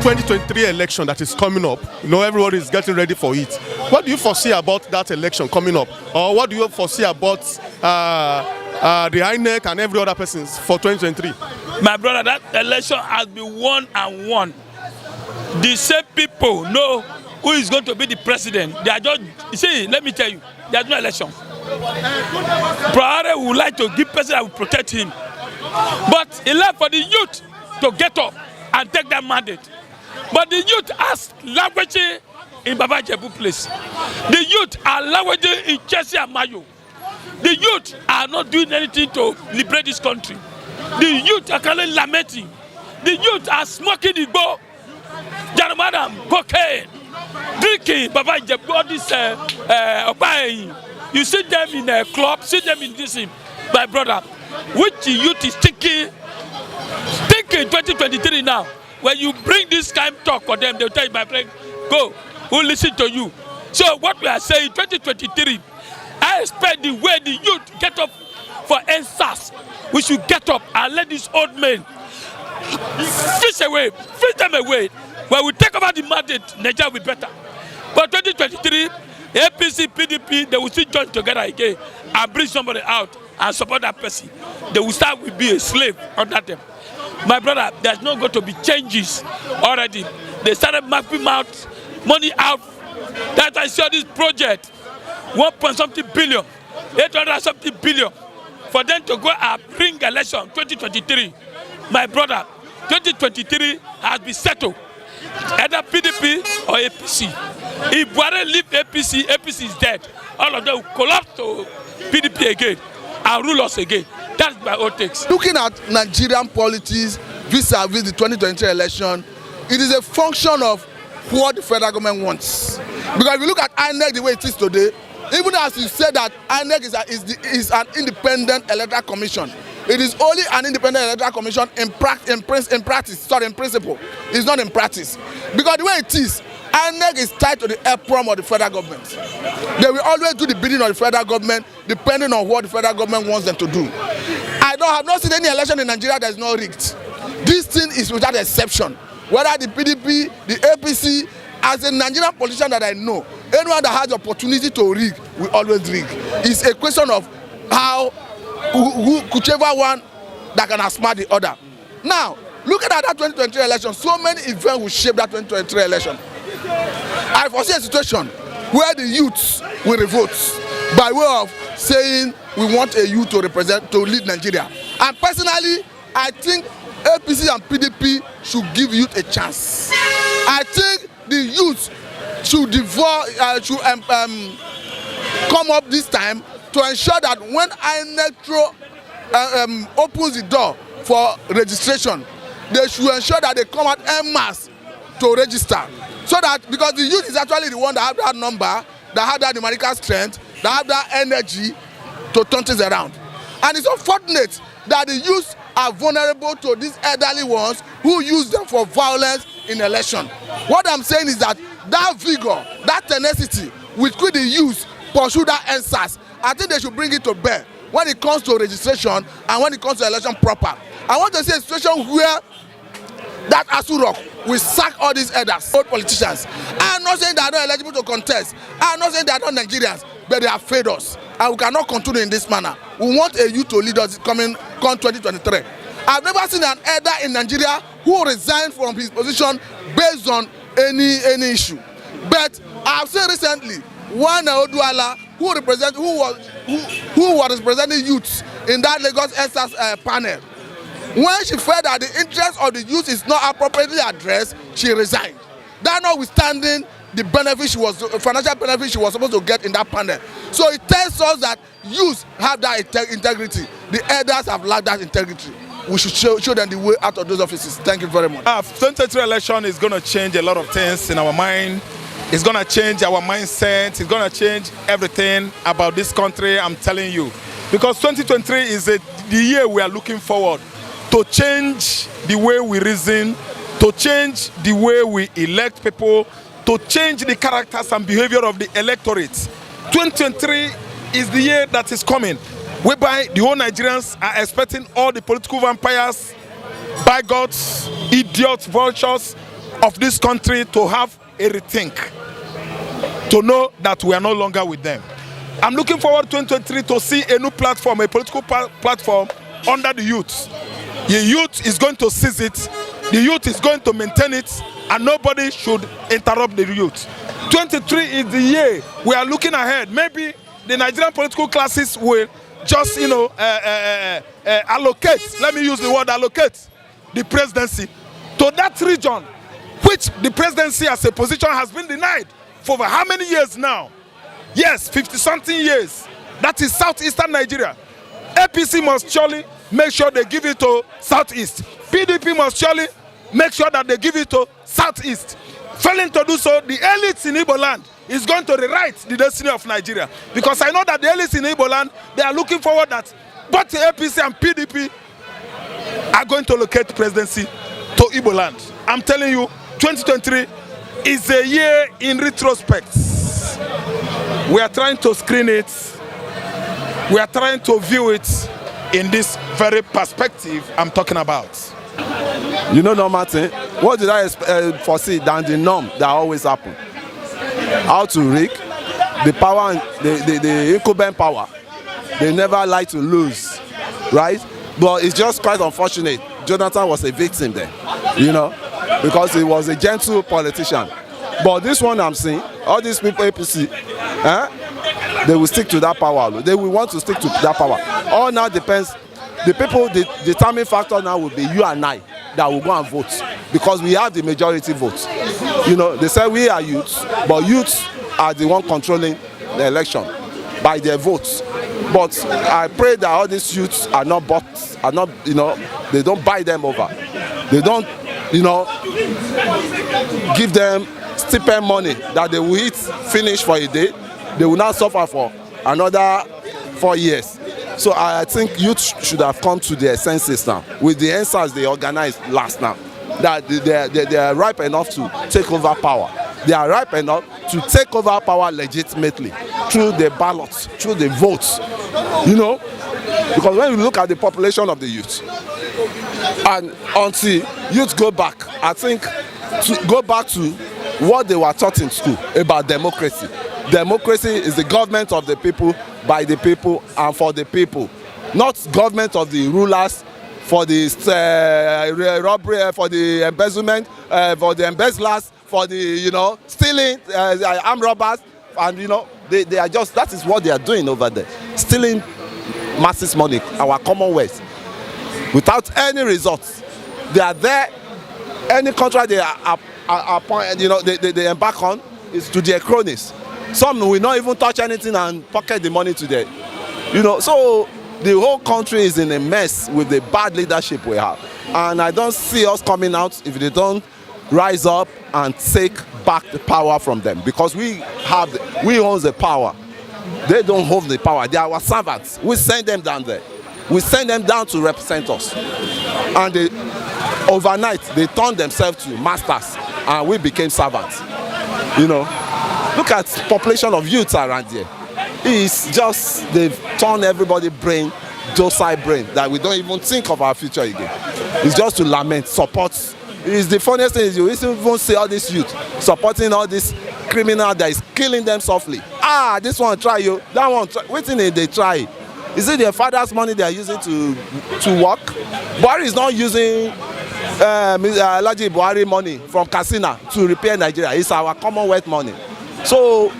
2023 election that is coming up, everybody is getting ready for it. What do you foresee about that election coming up? Or what do you foresee about the INEC and every other persons for 2023? My brother, that election has been won and won. The same people know who is going to be the president. They are just, see, let me tell you, there's no election. Buhari would like to give president that will protect him. But he left for the youth to get up and take that mandate. But the youth are languaging in Baba Jebu place. The youth are languaging in Chelsea and Mayo. The youth are not doing anything to liberate this country. The youth are currently lamenting. The youth are smoking the bowl, Jaramadam, cocaine, drinking Baba Jebu, all this you see them in a club, see them in this, my brother. Which youth is thinking 2023 now? When you bring this kind of talk for them, they'll tell you, my friend, go, we'll listen to you. So what we are saying, 2023, I expect the way the youth get up for NSAS, we should get up and let these old men fish them away. When we take over the mandate, Nigeria will be better. But 2023, APC, PDP, they will still join together again and bring somebody out and support that person. They will start with be a slave under them. My brother, there's not going to be changes already. They started mapping out money out. That I saw this project, 1.something billion, 800-something billion, for them to go and bring election 2023. My brother, 2023 has been settled. Either PDP or APC. If Buhari leave APC, APC is dead. All of them will collapse to PDP again and rule us again. That's my own takes. Looking at Nigerian politics vis-a-vis the 2023 election, it is a function of what the federal government wants. Because if you look at INEC the way it is today, even as you said that INEC is an independent electoral commission, it is only an independent electoral commission in principle. It's not in practice. Because the way it is, INEC is tied to the EPROM of the federal government. They will always do the bidding of the federal government depending on what the federal government wants them to do. I have not seen any election in Nigeria that is not rigged. This thing is without exception. Whether the PDP, the APC, as a Nigerian politician that I know, anyone that has the opportunity to rig will always rig. It's a question of how, whichever one that can outsmart the other. Now, looking at that 2023 election, so many events will shape that 2023 election. I foresee a situation where the youths will revolt by way of saying we want a youth to lead Nigeria. And personally, I think APC and PDP should give youth a chance. I think the youth should come up this time to ensure that when INEC opens the door for registration, they should ensure that they come out en masse to register. So that, because the youth is actually the one that have that number, that have that numerical strength, that have that energy to turn things around. And it's unfortunate that the youth are vulnerable to these elderly ones who use them for violence in election. What I'm saying is that vigor, that tenacity with which the youth pursue that NSAS, I think they should bring it to bear when it comes to registration and when it comes to election proper. I want to see a situation where that Asu Rock will sack all these elders, old politicians. I'm not saying they are not eligible to contest. I'm not saying they are not Nigerians, but they have failed us. And we cannot continue in this manner. We want a youth to lead us come 2023. I've never seen an elder in Nigeria who resigned from his position based on any issue. But I've seen recently one Oduala who was representing youths in that Lagos NSAS panel. When she felt that the interest of the youth is not appropriately addressed, she resigned. That notwithstanding the financial benefit she was supposed to get in that panel. So it tells us that youth have that integrity. The elders have lacked that integrity. We should show them the way out of those offices. Thank you very much. 2023 election is going to change a lot of things in our mind. It's going to change our mindset. It's going to change everything about this country, I'm telling you. Because 2023 is the year we are looking forward to change the way we reason, to change the way we elect people, to change the characters and behavior of the electorate. 2023 is the year that is coming, whereby the whole Nigerians are expecting all the political vampires, bigots, idiots, vultures, of this country to have a rethink, to know that we are no longer with them. I'm looking forward to 2023 to see a new platform, a political platform under the youth. The youth is going to seize it, the youth is going to maintain it, and nobody should interrupt the youth. 2023 is the year we are looking ahead. Maybe the Nigerian political classes will just, allocate, let me use the word allocate, the presidency to that region, which the presidency as a position has been denied for over how many years now? Yes, 50-something years. That is southeastern Nigeria. APC must surely make sure they give it to southeast. PDP must surely make sure that they give it to southeast. Failing to do so, the elites in Igbo land is going to rewrite the destiny of Nigeria. Because I know that the elites in Igbo land, they are looking forward that both the APC and PDP are going to locate presidency to Igbo land. I'm telling you, 2023 is a year in retrospect. We are trying to screen it. We are trying to view it in this very perspective I'm talking about. You know, Martin, what did I foresee than the norm that always happen? How to rig the power, the incumbent power. They never like to lose, right? But it's just quite unfortunate. Jonathan was a victim there, you know, because he was a gentle politician. But this one I'm seeing, all these people APC, they will stick to that power. They will want to stick to that power. All now depends. The people, the determining factor now will be you and I that will go and vote, because we have the majority vote. You know, they say we are youths, but youths are the one controlling the election by their votes. But I pray that all these youths are not bought, are not, you know, they don't buy them over. They don't, you know, give them stipend money that they will eat, finish for a day. They will not suffer for another 4 years. So I think youth should have come to their senses now with the answers they organized last now. That they are ripe enough to take over power. They are ripe enough to take over power legitimately through the ballots, through the votes. You know, because when you look at the population of the youth, and until youth go back, I think to go back to what they were taught in school about democracy. Democracy is the government of the people, by the people, and for the people. Not government of the rulers for the robbery, for the embezzlement, for the embezzlers, for the, you know, stealing, armed robbers, and, you know, they are just, that is what they are doing over there. Stealing masses' money, our commonwealth, without any results. They are there, any contract they are you know, they embark on is to their cronies. Some will not even touch anything and pocket the money to them. You know, so the whole country is in a mess with the bad leadership we have. And I don't see us coming out if they don't rise up and take back the power from them. Because we own the power. They don't hold the power. They are our servants. We send them down there. We send them down to represent us. And overnight, they turned themselves to masters. And we became servants. You know. Look at the population of youths around here. It's just, they've turned everybody's brain, docile brain, that we don't even think of our future again. It's just to lament, support. It's the funniest thing is you even see all this youth supporting all this criminal that is killing them softly. Ah, this one try you, that one try. Waiting they try. Is it their father's money they are using to work? Buhari is not using Alhaji Buhari money from Katsina to repair Nigeria. It's our Commonwealth money. So,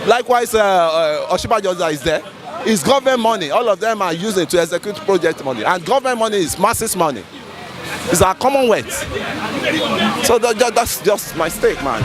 likewise, Oshibaja is there. It's government money. All of them are using to execute project money. And government money is masses money. It's our Commonwealth. So that's just my stake, man.